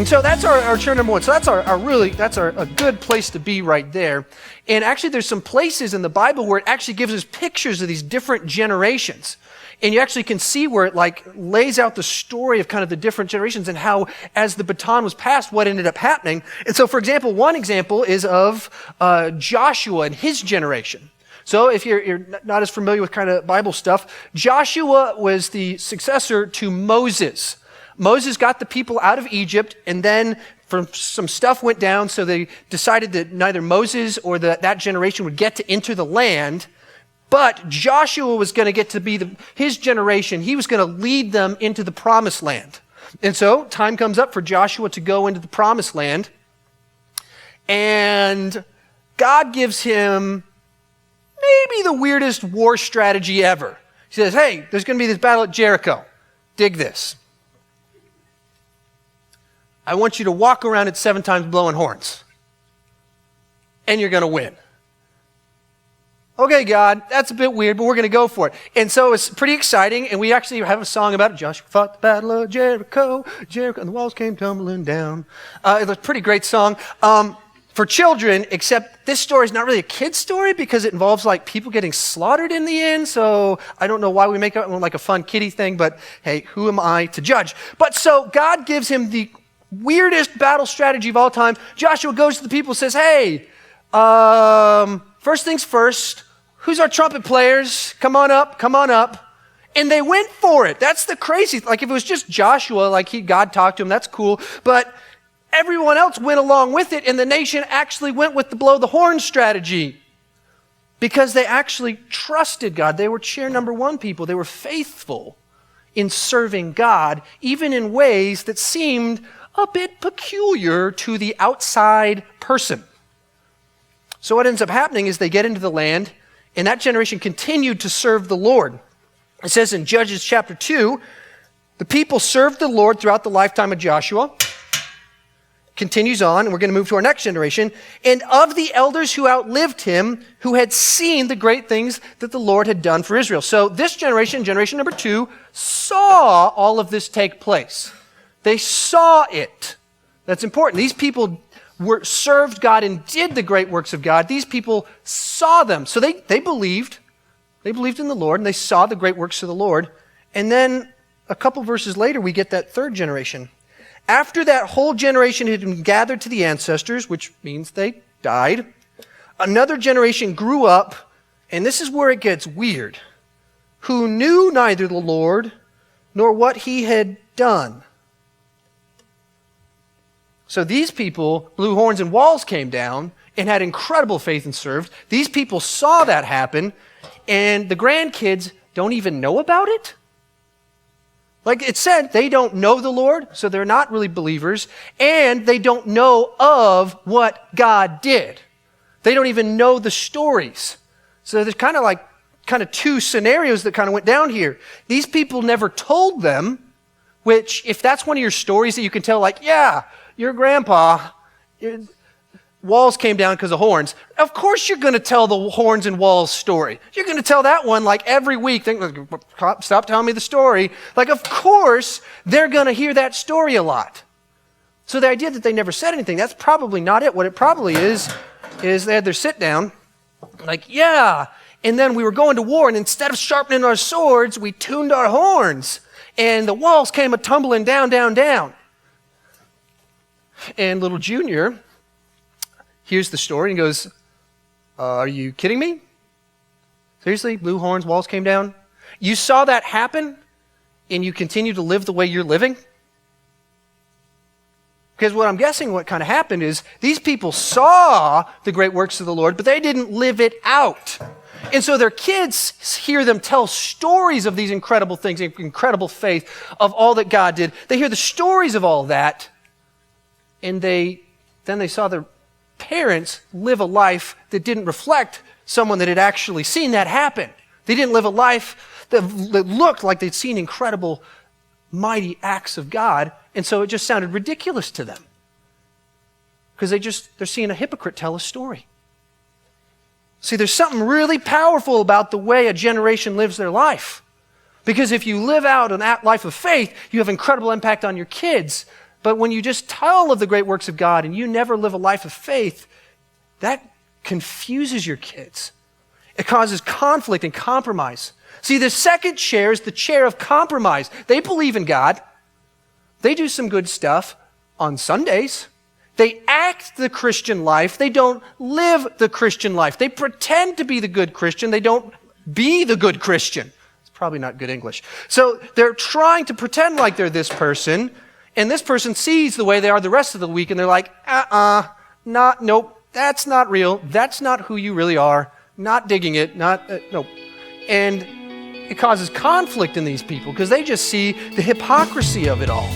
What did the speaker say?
And so that's our chair number one. So that's a good place to be right there. And actually there's some places in the Bible where it actually gives us pictures of these different generations. And you actually can see where it like lays out the story of kind of the different generations and how as the baton was passed, what ended up happening. And so for example, one example is of Joshua and his generation. So if you're not as familiar with kind of Bible stuff, Joshua was the successor to Moses. Moses got the people out of Egypt, and then some stuff went down, so they decided that neither Moses or that generation would get to enter the land, but Joshua was going to get to be his generation. He was going to lead them into the promised land. And so time comes up for Joshua to go into the promised land, and God gives him maybe the weirdest war strategy ever. He says, hey, there's going to be this battle at Jericho. Dig this. I want you to walk around it 7 times blowing horns. And you're going to win. Okay, God, that's a bit weird, but we're going to go for it. And so it's pretty exciting, and we actually have a song about it. Joshua fought the battle of Jericho, and the walls came tumbling down. It was a pretty great song. For children, except this story is not really a kid's story because it involves like people getting slaughtered in the end. So I don't know why we make it like a fun kiddie thing, but hey, who am I to judge? But so God gives him the weirdest battle strategy of all time. Joshua goes to the people and says, hey, first things first, who's our trumpet players? Come on up. And they went for it. That's the crazy, like if it was just Joshua, like God talked to him, that's cool. But everyone else went along with it, and the nation actually went with the blow the horn strategy because they actually trusted God. They were chair number one people. They were faithful in serving God, even in ways that seemed a bit peculiar to the outside person. So what ends up happening is they get into the land, and that generation continued to serve the Lord. It says in Judges chapter 2, the people served the Lord throughout the lifetime of Joshua. Continues on, and we're going to move to our next generation. And of the elders who outlived him, who had seen the great things that the Lord had done for Israel. So this generation, generation number 2, saw all of this take place. They saw it. That's important. These people served God and did the great works of God. These people saw them. So they believed. They believed in the Lord, and they saw the great works of the Lord. And then a couple verses later, we get that third generation. After that whole generation had been gathered to the ancestors, which means they died, another generation grew up, and this is where it gets weird, who knew neither the Lord nor what he had done. So these people blew horns and walls came down and had incredible faith and served. These people saw that happen, and the grandkids don't even know about it. Like it said, they don't know the Lord, so they're not really believers, and they don't know of what God did. They don't even know the stories. So there's kind of 2 scenarios that kind of went down here. These people never told them, which if that's one of your stories that you can tell, like, yeah, your grandpa, walls came down because of horns. Of course you're going to tell the horns and walls story. You're going to tell that one like every week. Stop telling me the story. Like, of course they're going to hear that story a lot. So the idea that they never said anything, that's probably not it. What it probably is they had their sit down, like, yeah, and then we were going to war, and instead of sharpening our swords, we tuned our horns, and the walls came a-tumbling down, down, down. And little Junior hears the story and goes, are you kidding me? Seriously? Blew horns, walls came down? You saw that happen and you continue to live the way you're living? Because what I'm guessing what kind of happened is these people saw the great works of the Lord, but they didn't live it out. And so their kids hear them tell stories of these incredible things, incredible faith of all that God did. They hear the stories of all that, and then they saw their parents live a life that didn't reflect someone that had actually seen that happen. They didn't live a life that looked like they'd seen incredible, mighty acts of God, and so it just sounded ridiculous to them. Because they're seeing a hypocrite tell a story. See, there's something really powerful about the way a generation lives their life. Because if you live out an life of faith, you have incredible impact on your kids. But when you just tell of the great works of God and you never live a life of faith, that confuses your kids. It causes conflict and compromise. See, the second chair is the chair of compromise. They believe in God. They do some good stuff on Sundays. They act the Christian life. They don't live the Christian life. They pretend to be the good Christian. They don't be the good Christian. It's probably not good English. So they're trying to pretend like they're this person, and this person sees the way they are the rest of the week, and they're like, nope, that's not real. That's not who you really are. Not digging it, nope. And it causes conflict in these people because they just see the hypocrisy of it all.